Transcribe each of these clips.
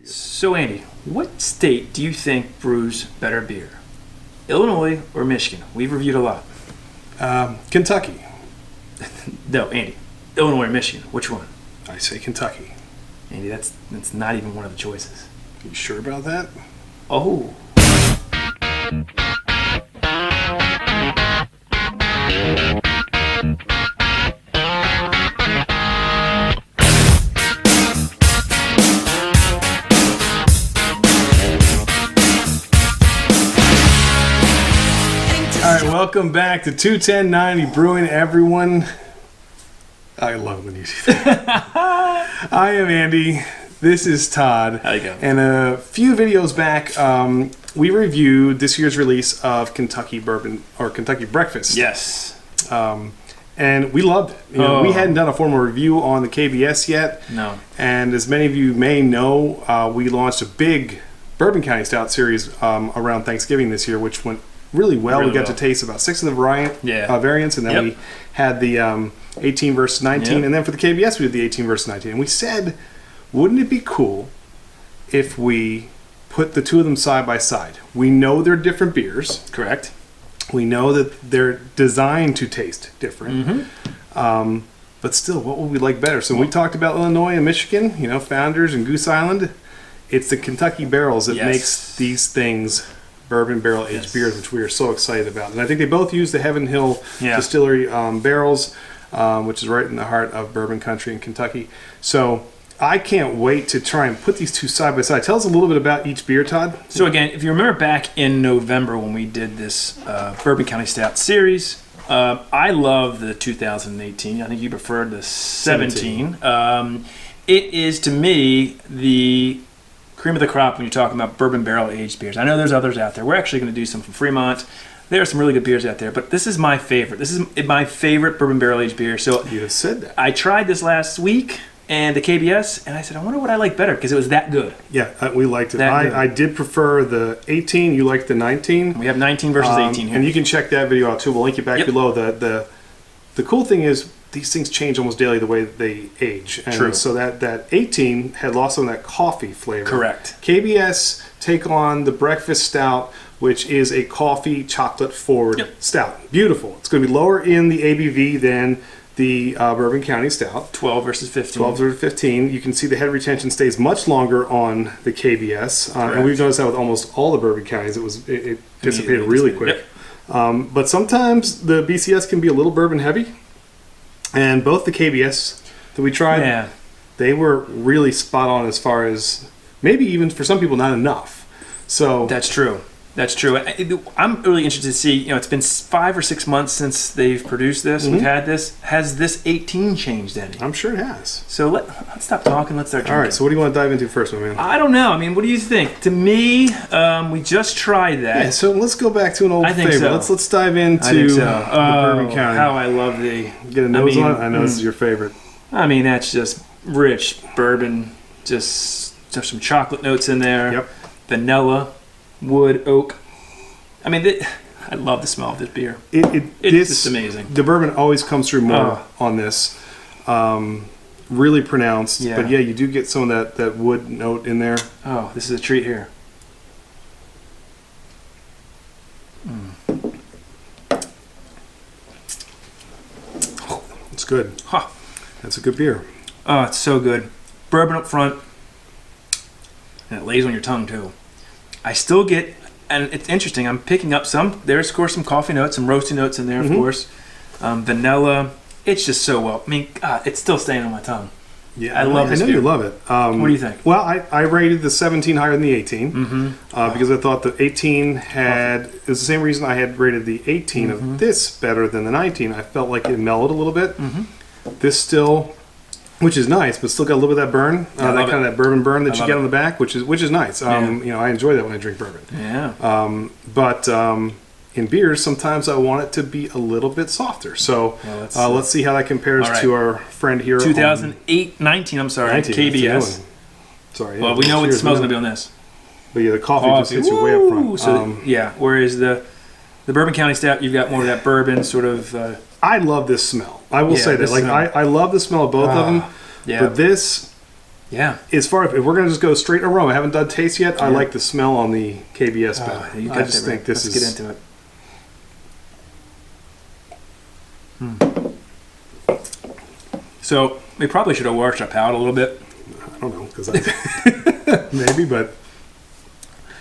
So Andy, what state do you think brews better beer? Illinois or Michigan? We've reviewed a lot. Kentucky. No, Andy. Illinois or Michigan? Which one? I say Kentucky. Andy, that's not even one of the choices. You sure about that? Oh. All right, welcome back to 21090 Brewing, everyone. I love it when you do that. I am Andy. This is Todd. How you going? And a few videos back, we reviewed this year's release of Kentucky Bourbon, or Kentucky Breakfast. Yes. And we loved it. We hadn't done a formal review on the KBS yet. No. And as many of you may know, we launched a big Bourbon County Stout series around Thanksgiving this year, which went really well. We got to taste about 6 of the variants, and then we had the 18 versus 19, and then for the KBS we did the 18 versus 19. And we said, wouldn't it be cool if we put the two of them side by side? We know they're different beers. Correct. We know that they're designed to taste different. But still, what would we like better? So when we talked about Illinois and Michigan, Founders and Goose Island, it's the Kentucky barrels that makes these things bourbon barrel aged beers, which we are so excited about. And I think they both use the Heaven Hill Distillery barrels, which is right in the heart of bourbon country in Kentucky. So I can't wait to try and put these two side by side. Tell us a little bit about each beer, Todd. So again, if you remember back in November when we did this Bourbon County Stout series, I love the 2018. I think you preferred the 17. It is, to me, the cream of the crop when you're talking about bourbon barrel aged beers. I know there's others out there. We're actually going to do some from Fremont. There are some really good beers out there, but this is my favorite. This is my favorite bourbon barrel aged beer. So you have said that. I tried this last week and the KBS, and I said, I wonder what I like better because it was that good. Yeah, we liked it. I did prefer the 18. You liked the 19. We have 19 versus 18 here. And you can check that video out too. We'll link it back below. The cool thing is these things change almost daily the way that they age. And True. So that 18 had lost some of that coffee flavor. Correct. KBS take on the Breakfast Stout, which is a coffee chocolate forward stout. Beautiful. It's going to be lower in the ABV than the Bourbon County Stout. 12 versus 15. 12 versus 15. You can see the head retention stays much longer on the KBS. And we've noticed that with almost all the Bourbon Counties. It dissipated really quick. But sometimes the BCS can be a little bourbon heavy. And both the KBS that we tried, they were really spot on as far as maybe even for some people not enough. So that's true. That's true. I'm really interested to see, it's been 5 or 6 months since they've produced this. We've had this. Has this 18 changed any? I'm sure it has. So let's stop talking. Let's start drinking. All right, so what do you want to dive into first, my man? I don't know. What do you think? To me, we just tried that. Yeah, so let's go back to an old favorite. So. Let's dive into the Bourbon County. How I love Get a nose on it? I know this is your favorite. That's just rich bourbon. Just some chocolate notes in there. Yep. Vanilla. Wood, oak. I love the smell of this beer. It's just amazing. The bourbon always comes through more on this. Really pronounced. Yeah. But you do get some of that wood note in there. Oh, this is a treat here. Oh, it's good. Huh. That's a good beer. Oh, it's so good. Bourbon up front. And it lays on your tongue, too. I still get, and it's interesting, I'm picking up there's of course some coffee notes, some roasty notes in there, of course. Vanilla. It's just so well. It's still staying on my tongue. Yeah, I love this I know beer. you love it. What do you think? Well, I rated the 17 higher than the 18 because I thought the 18 it was the same reason I had rated the 18 of this better than the 19. I felt like it mellowed a little bit. This still, which is nice, but still got a little bit of that burn, that bourbon burn that you get on the back, which is nice. I enjoy that when I drink bourbon. Yeah. But in beers, sometimes I want it to be a little bit softer. So let's see how that compares to our friend here. 2019, I'm sorry, 19, KBS. Sorry. Well, we know what the smell's going to be on this. But the coffee just hits you way up front. So, whereas the Bourbon County Stout, you've got more of that bourbon sort of... I love this smell. I will say that. I love the smell of both of them. Yeah. But this Yeah. As far as if we're going to just go straight aroma, I haven't done taste yet. I like the smell on the KBS better. You got I just think this Let's get into it. So we probably should have washed our palate a little bit. I don't know, because maybe, but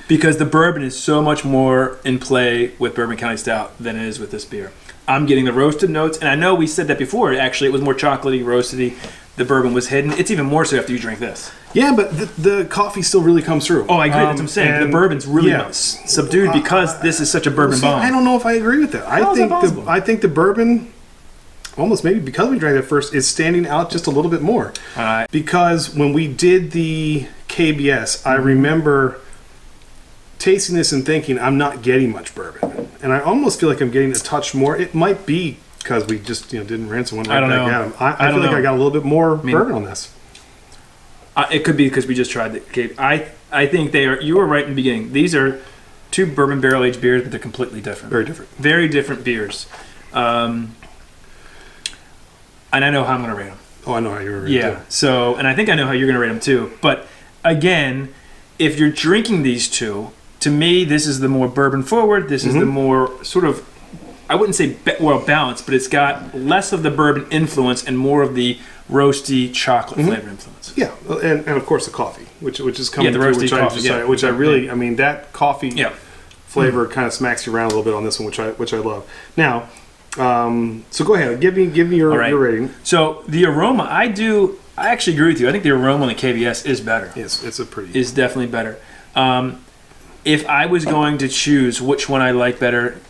because the bourbon is so much more in play with Bourbon County Stout than it is with this beer. I'm getting the roasted notes, and I know we said that before. Actually, it was more chocolatey, roasty. The bourbon was hidden. It's even more so after you drink this. Yeah, but the coffee still really comes through. Oh, I agree. That's what I'm saying. The bourbon's really subdued because this is such a bourbon bomb. I don't know if I agree with that. I think the bourbon, almost maybe because we drank it first, is standing out just a little bit more. Because when we did the KBS, I remember tasting this and thinking, I'm not getting much bourbon. And I almost feel like I'm getting a touch more. It might be because we just didn't rinse and went right back at them. I feel like I got a little bit more bourbon on this. It could be because we just tried the KBS. I think they are. You were right in the beginning. These are two bourbon barrel aged beers, but they're completely different. Very different. Very different beers. And I know how I'm going to rate them. Oh, I know how you're going to rate them. Yeah. So, and I think I know how you're going to rate them too. But again, if you're drinking these two, to me, this is the more bourbon forward. This is the more sort of, I wouldn't say well balanced, but it's got less of the bourbon influence and more of the roasty chocolate flavor influence. Yeah, and of course the coffee, which is coming the through, roasty which I really, I mean, that coffee flavor Mm-hmm. kind of smacks you around a little bit on this one, which I love. Now, so go ahead, give me your rating. So the aroma, I actually agree with you. I think the aroma on the KBS is better. Yes, it's is definitely better. If I was going to choose which one I like better,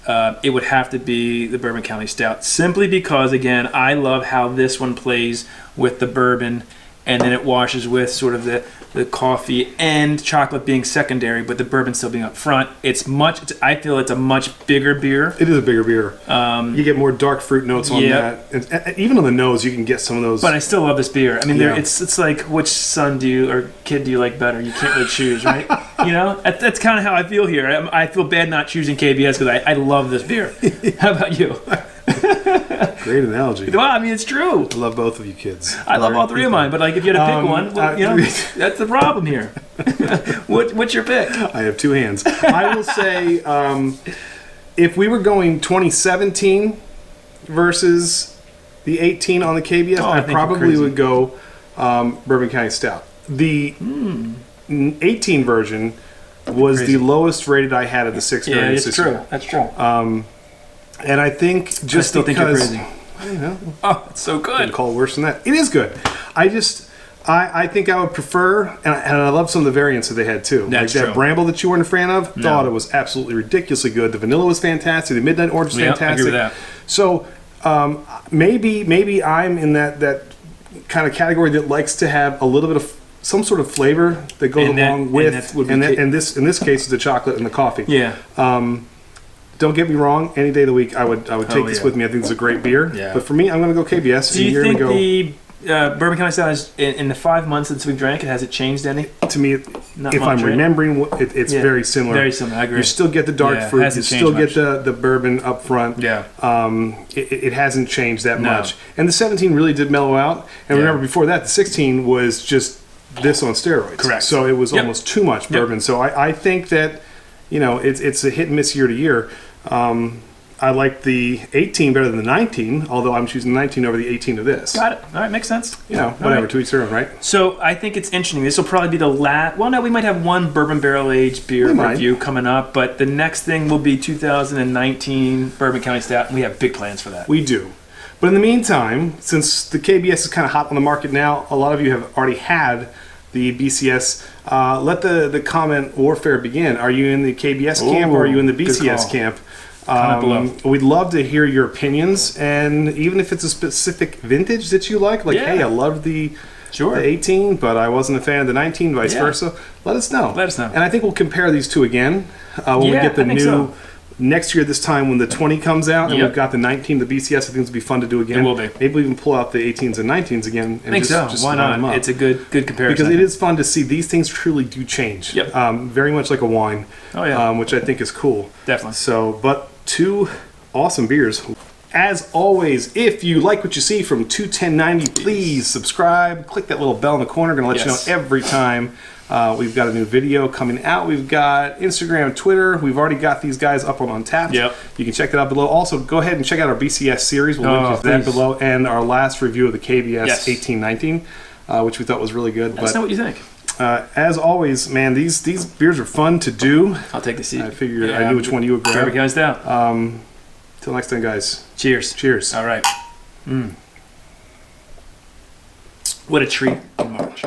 it would have to be the Bourbon County Stout. Simply because, again, I love how this one plays with the bourbon, and then it washes with sort of the coffee and chocolate being secondary, but the bourbon still being up front. I feel it's a much bigger beer. It is a bigger beer. You get more dark fruit notes on that. And even on the nose, you can get some of those. But I still love this beer. I mean, it's like, which son or kid do you like better? You can't really choose, right? That's kind of how I feel here. I feel bad not choosing KBS because I love this beer. How about you? Great analogy. Well, I mean, it's true. I love both of you kids. I love all three of mine, but like if you had to pick one, that's the problem here. What's your pick? I have two hands. I will say, if we were going 2017 versus the 18 on the KBS, I probably would go Bourbon County Stout. The 18 version was the lowest rated I had of the 6 variants. It's true. That's true. And I think just I still think you're crazy. I don't know. Oh, it's so good. Couldn't call it worse than that. It is good. I think I would prefer, and I love some of the variants that they had too. That's like true. That Bramble that you weren't a fan of, thought it was absolutely ridiculously good. The vanilla was fantastic. The Midnight Orange was fantastic. I agree with that. So maybe I'm in that kind of category that likes to have a little bit of some sort of flavor that goes along with, and in this case, the chocolate and the coffee. Yeah. Don't get me wrong. Any day of the week, I would take this with me. I think it's a great beer. Yeah. But for me, I'm going to go KBS. Do you think the Bourbon County Stout is, in the 5 months since we drank it, has it changed any? To me, I'm remembering, it's very similar. Very similar. I agree. You still get the dark fruit. You still get the bourbon up front. Yeah. It hasn't changed that much. And the 17 really did mellow out. And remember, before that, the 16 was just this on steroids. Correct. So it was almost too much bourbon. So I think that it's a hit and miss year to year. I like the 18 better than the 19, although I'm choosing the 19 over the 18 of this. Got it. All right, makes sense. Whatever, to each their own, right? So I think it's interesting. This will probably be the last. Well, no, we might have one bourbon barrel aged beer review coming up, but the next thing will be 2019 Bourbon County Stout, and we have big plans for that. We do. But in the meantime, since the KBS is kind of hot on the market now, a lot of you have already had the BCS. Let the comment warfare begin. Are you in the KBS camp or are you in the BCS camp? We'd love to hear your opinions, and even if it's a specific vintage that you like, hey, I love the 18, but I wasn't a fan of the 19, vice versa, let us know. And I think we'll compare these two again when we get the new next year this time when the 20 comes out and we've got the 19, the BCS. I think it's going to be fun to do again. It will be. Maybe we even pull out the 18s and 19s again. And just why not? It's a good comparison. Because it is fun to see these things truly do change. Yep. Very much like a wine, which I think is cool. Definitely. So, but two awesome beers. As always, if you like what you see from 21090, please subscribe. Click that little bell in the corner. Going to let you know every time we've got a new video coming out. We've got Instagram, Twitter. We've already got these guys up on Untappd. Yep. You can check that out below. Also, go ahead and check out our BCS series. We'll link to that below. And our last review of the KBS 1819, which we thought was really good. Let us know what you think. As always, man, these beers are fun to do. I'll take the seat. I figured I knew which one you would grab. Bourbon County Stout. Till next time, guys. Cheers. Cheers. All right. What a treat in March.